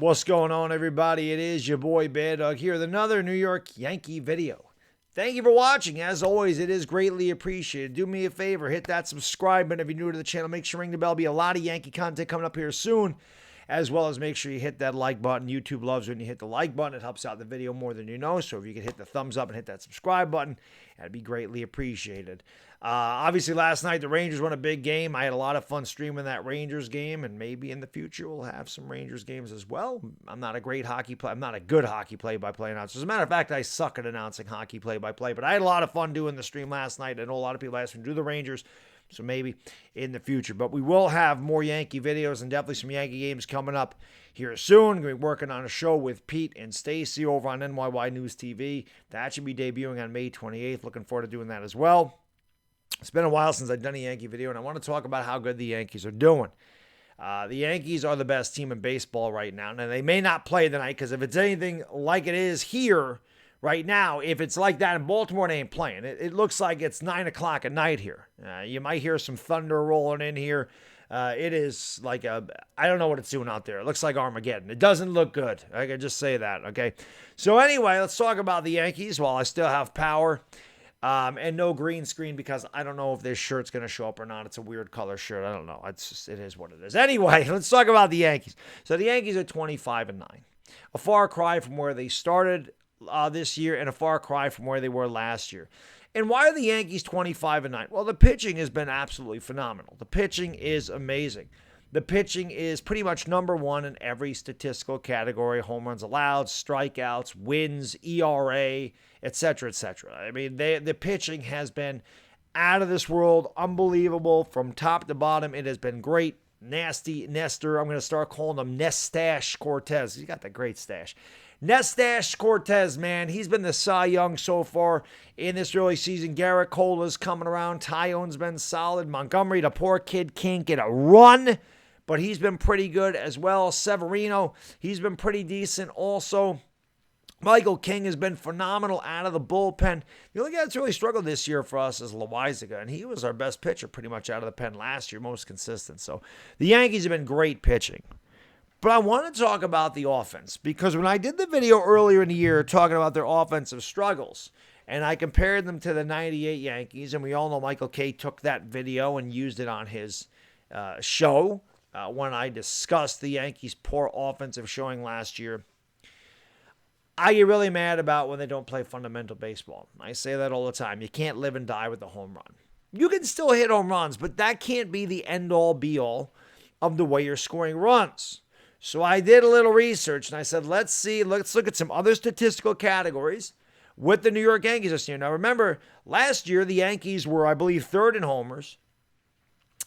What's going on, everybody? It is your boy Baddog here with another New York Yankee video. Thank you for watching. As always, it is greatly appreciated. Do me a favor, hit that subscribe button if you're new to the channel. Make sure you ring the bell. Be a lot of Yankee content coming up here soon, as well as make sure you hit that like button. YouTube loves when you hit the like button. It helps out the video more than you know. So if you could hit the thumbs up and hit that subscribe button, that'd be greatly appreciated. Obviously, last night the Rangers won a big game. I had a lot of fun streaming that Rangers game, and maybe in the future we'll have some Rangers games as well. I'm not a great hockey player. I'm not a good hockey play-by-play announcer. As a matter of fact, I suck at announcing hockey play-by-play, but I had a lot of fun doing the stream last night. I know a lot of people asked me to do the Rangers, so maybe in the future. But we will have more Yankee videos and definitely some Yankee games coming up here soon. We're going to be working on a show with Pete and Stacy over on NYY News TV. That should be debuting on May 28th. Looking forward to doing that as well. It's been a while since I've done a Yankee video, and I want to talk about how good the Yankees are doing. The Yankees are the best team in baseball right now. Now, they may not play tonight because if it's anything like it is here right now, if it's like that in Baltimore, they ain't playing. It looks like it's 9 o'clock at night here. You might hear some thunder rolling in here. It is like I don't know what it's doing out there. It looks like Armageddon. It doesn't look good. I can just say that, okay? So anyway, let's talk about the Yankees while I still have power. And no green screen because I don't know if this shirt's going to show up or not. It's a weird color shirt. I don't know. It is what it is. Anyway, let's talk about the Yankees. So the Yankees are 25-9. A far cry from where they started this year and a far cry from where they were last year. And why are the Yankees 25-9? Well, the pitching has been absolutely phenomenal. The pitching is amazing. The pitching is pretty much number one in every statistical category: home runs allowed, strikeouts, wins, ERA, etc., etc. I mean, the pitching has been out of this world, unbelievable from top to bottom. It has been great. Nasty Nestor, I'm going to start calling him Nestash Cortez. He's got the great stash. Nestash Cortez, man, he's been the Cy Young so far in this early season. Garrett Cola's coming around. Tyone's been solid. Montgomery, the poor kid, can't get a run, but he's been pretty good as well. Severino, he's been pretty decent also. Michael King has been phenomenal out of the bullpen. The only guy that's really struggled this year for us is Loizaga, and he was our best pitcher pretty much out of the pen last year, most consistent. So the Yankees have been great pitching. But I want to talk about the offense because when I did the video earlier in the year talking about their offensive struggles, and I compared them to the 98 Yankees, and we all know Michael K took that video and used it on his show when I discussed the Yankees' poor offensive showing last year. I get really mad about when they don't play fundamental baseball. I say that all the time. You can't live and die with a home run. You can still hit home runs, but that can't be the end-all, be-all of the way you're scoring runs. So I did a little research, and I said, let's look at some other statistical categories with the New York Yankees this year. Now, remember, last year, the Yankees were, I believe, third in homers,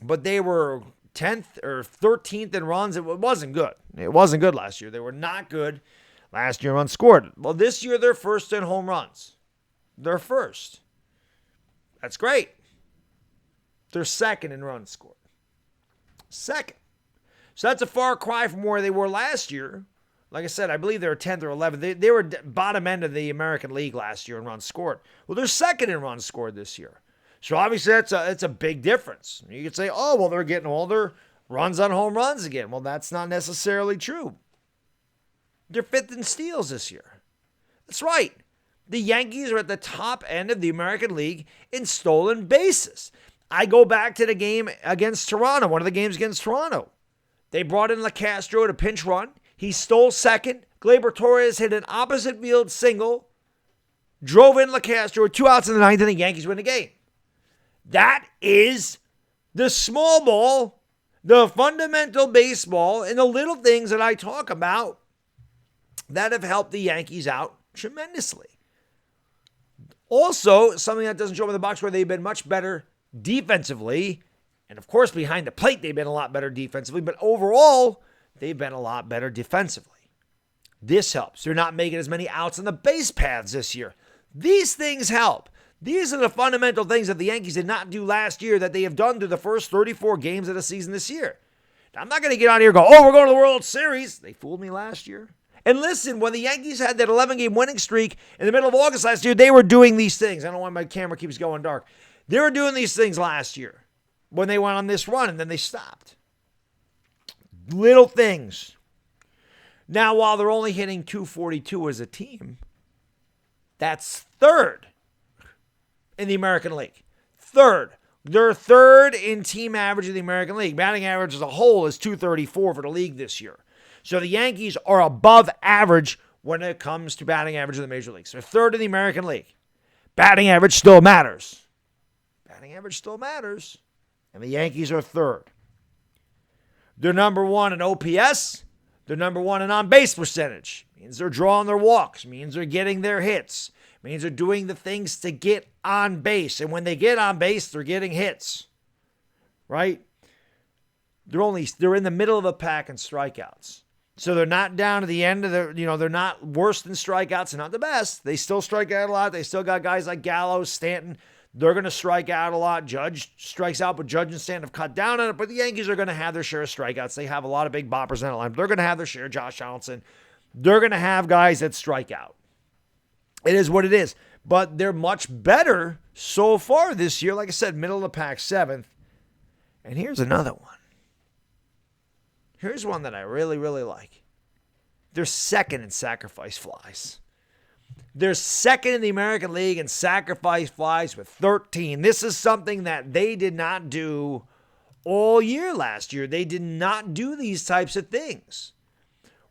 but they were 10th or 13th in runs. It wasn't good. It wasn't good last year. They were not good last year runs scored. Well, this year they're first in home runs. They're first. That's great. They're second in runs scored. Second. So that's a far cry from where they were last year. Like I said, I believe they were 10th or 11th. They were bottom end of the American League last year in runs scored. Well, they're second in runs scored this year. So obviously that's a big difference. You could say, oh, well, they're getting all their runs on home runs again. Well, that's not necessarily true. They're fifth in steals this year. That's right. The Yankees are at the top end of the American League in stolen bases. I go back to the game against Toronto, one of the games against Toronto. They brought in LeCastro to pinch run. He stole second. Gleyber Torres hit an opposite field single, drove in LeCastro with 2 outs in the ninth, and the Yankees win the game. That is the small ball, the fundamental baseball, and the little things that I talk about that have helped the Yankees out tremendously. Also, something that doesn't show up in the box score, they've been much better defensively. And of course, behind the plate, they've been a lot better defensively. But overall, they've been a lot better defensively. This helps. They're not making as many outs on the base paths this year. These things help. These are the fundamental things that the Yankees did not do last year that they have done through the first 34 games of the season this year. Now, I'm not going to get on here and go, oh, we're going to the World Series. They fooled me last year. And listen, when the Yankees had that 11-game winning streak in the middle of August last year, they were doing these things. I don't know why my camera keeps going dark. They were doing these things last year when they went on this run, and then they stopped. Little things. Now, while they're only hitting 242 as a team, that's third in the American League. Third. They're third in team average of the American League. Batting average as a whole is 234 for the league this year. So the Yankees are above average when it comes to batting average in the major leagues. They're third in the American League. Batting average still matters. Batting average still matters. And the Yankees are third. They're number one in OPS. They're number one in on-base percentage. Means they're drawing their walks. Means they're getting their hits. Means they're doing the things to get on base. And when they get on base, they're getting hits. Right? They're in the middle of the pack in strikeouts. So they're not down to the end of they're not worse than strikeouts. They're not the best. They still strike out a lot. They still got guys like Gallo, Stanton. They're going to strike out a lot. Judge strikes out, but Judge and Stanton have cut down on it. But the Yankees are going to have their share of strikeouts. They have a lot of big boppers in the line. They're going to have their share. Josh Donaldson. They're going to have guys that strike out. It is what it is. But they're much better so far this year. Like I said, middle of the pack, 7th. And here's another one. Here's one that I really, really like. They're second in sacrifice flies. They're second in the American League in sacrifice flies with 13. This is something that they did not do all year last year. They did not do these types of things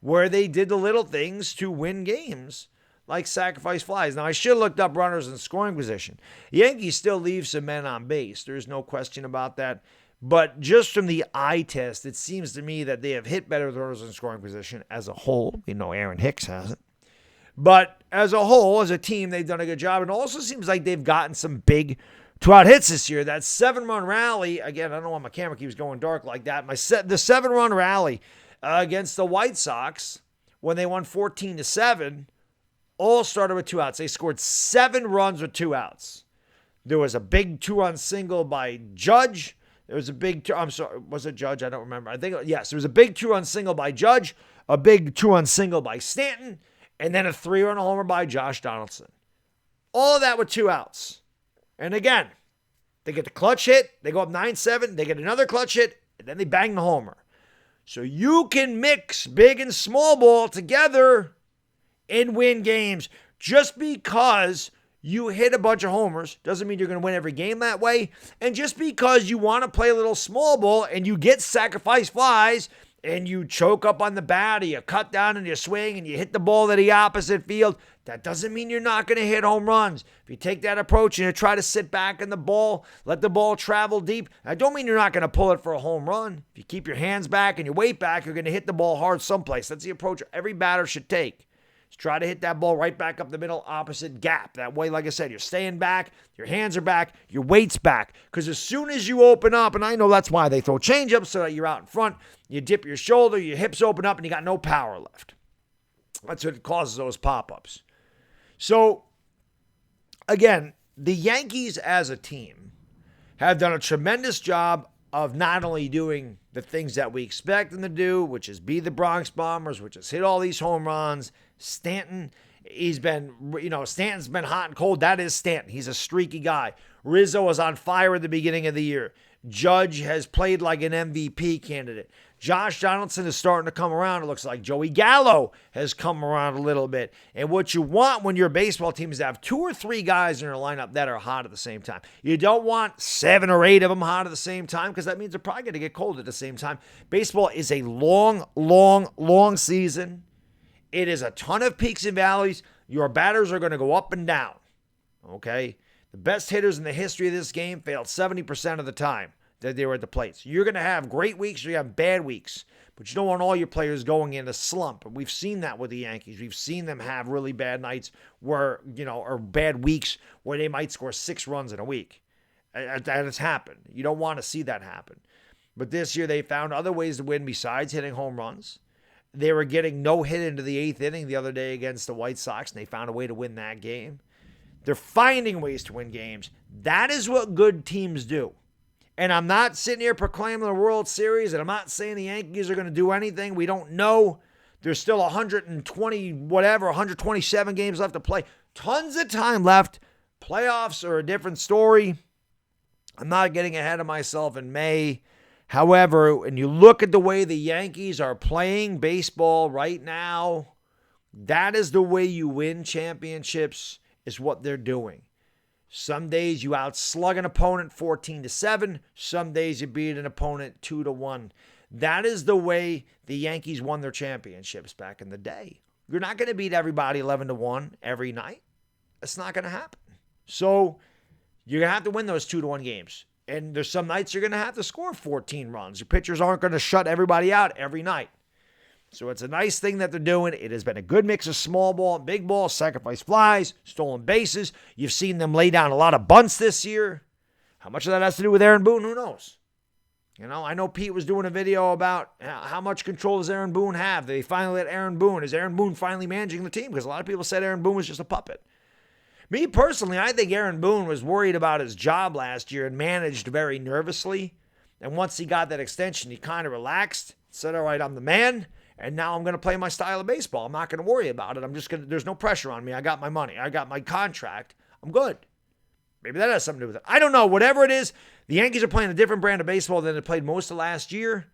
where they did the little things to win games like sacrifice flies. Now, I should have looked up runners in scoring position. The Yankees still leave some men on base. There's no question about that. But just from the eye test, it seems to me that they have hit better with runners in scoring position as a whole. We know Aaron Hicks hasn't. But as a whole, as a team, they've done a good job. And it also seems like they've gotten some big two-out hits this year. That 7-run rally, again, I don't know why my camera keeps going dark like that. The 7-run rally against the White Sox when they won 14-7 all started with 2 outs. They scored 7 runs with 2 outs. There was a big 2-run single by Judge. There was a big, was it Judge? I don't remember. I think, yes, there was a big 2-run single by Judge, a big 2-run single by Stanton, and then a 3-run homer by Josh Donaldson. All of that with 2 outs. And again, they get the clutch hit, they go up 9-7, they get another clutch hit, and then they bang the homer. So you can mix big and small ball together and win games. Just because you hit a bunch of homers doesn't mean you're going to win every game that way. And just because you want to play a little small ball and you get sacrifice flies and you choke up on the bat or you cut down and you swing and you hit the ball to the opposite field, that doesn't mean you're not going to hit home runs. If you take that approach and you try to sit back in the ball, let the ball travel deep, I don't mean you're not going to pull it for a home run. If you keep your hands back and your weight back, you're going to hit the ball hard someplace. That's the approach every batter should take. Just try to hit that ball right back up the middle, opposite gap. That way, like I said, you're staying back, your hands are back, your weight's back. Because as soon as you open up, and I know that's why they throw changeups so that you're out in front, you dip your shoulder, your hips open up, and you got no power left. That's what causes those pop-ups. So, again, the Yankees as a team have done a tremendous job of not only doing the things that we expect them to do, which is be the Bronx Bombers, which is hit all these home runs. Stanton, Stanton's been hot and cold. That is Stanton. He's a streaky guy. Rizzo was on fire at the beginning of the year. Judge has played like an MVP candidate. Josh Donaldson is starting to come around. It looks like Joey Gallo has come around a little bit. And what you want when you're a baseball team is to have 2 or 3 guys in your lineup that are hot at the same time. You don't want 7 or 8 of them hot at the same time because that means they're probably going to get cold at the same time. Baseball is a long, long, long season. It is a ton of peaks and valleys. Your batters are going to go up and down. Okay? The best hitters in the history of this game failed 70% of the time that they were at the plate. So you're going to have great weeks or you have bad weeks. But you don't want all your players going in a slump. And we've seen that with the Yankees. We've seen them have really bad nights where, or bad weeks where they might score 6 runs in a week. That has happened. You don't want to see that happen. But this year they found other ways to win besides hitting home runs. They were getting no hit into the 8th inning the other day against the White Sox, and they found a way to win that game. They're finding ways to win games. That is what good teams do. And I'm not sitting here proclaiming the World Series, and I'm not saying the Yankees are going to do anything. We don't know. There's still 127 games left to play. Tons of time left. Playoffs are a different story. I'm not getting ahead of myself in May. However, when you look at the way the Yankees are playing baseball right now, that is the way you win championships, is what they're doing. Some days you outslug an opponent 14-7. Some days you beat an opponent 2-1. That is the way the Yankees won their championships back in the day. You're not going to beat everybody 11-1 every night. That's not going to happen. So you're going to have to win those 2-1 games. And there's some nights you're going to have to score 14 runs. Your pitchers aren't going to shut everybody out every night. So it's a nice thing that they're doing. It has been a good mix of small ball and big ball, sacrifice flies, stolen bases. You've seen them lay down a lot of bunts this year. How much of that has to do with Aaron Boone? Who knows? I know Pete was doing a video about how much control does Aaron Boone have. They finally let Aaron Boone. Is Aaron Boone finally managing the team? Because a lot of people said Aaron Boone was just a puppet. Me personally, I think Aaron Boone was worried about his job last year and managed very nervously. And once he got that extension, he kind of relaxed, said, all right, I'm the man. And now I'm going to play my style of baseball. I'm not going to worry about it. There's no pressure on me. I got my money. I got my contract. I'm good. Maybe that has something to do with it. I don't know. Whatever it is, the Yankees are playing a different brand of baseball than they played most of last year.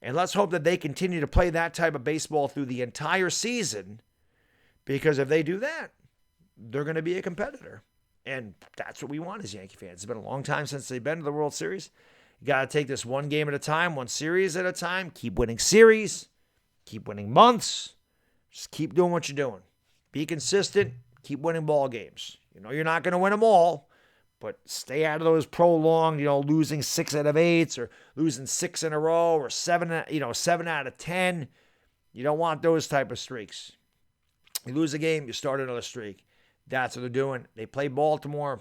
And let's hope that they continue to play that type of baseball through the entire season. Because if they do that, they're going to be a competitor. And that's what we want as Yankee fans. It's been a long time since they've been to the World Series. You got to take this one game at a time, one series at a time. Keep winning series. Keep winning months. Just keep doing what you're doing. Be consistent. Keep winning ball games. You're not going to win them all, but stay out of those prolonged, losing 6 out of 8 or losing 6 in a row or 7 out of 10. You don't want those type of streaks. You lose a game, you start another streak. That's what they're doing. They play Baltimore.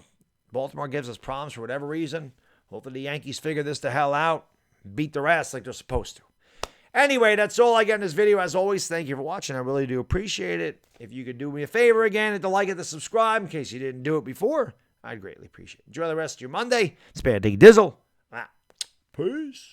Baltimore gives us problems for whatever reason. Hopefully the Yankees figure this the hell out. Beat their ass like they're supposed to. Anyway, that's all I got in this video. As always, thank you for watching. I really do appreciate it. If you could do me a favor again, hit the like, hit the subscribe in case you didn't do it before, I'd greatly appreciate it. Enjoy the rest of your Monday. It's Baddog Dizzle. Peace.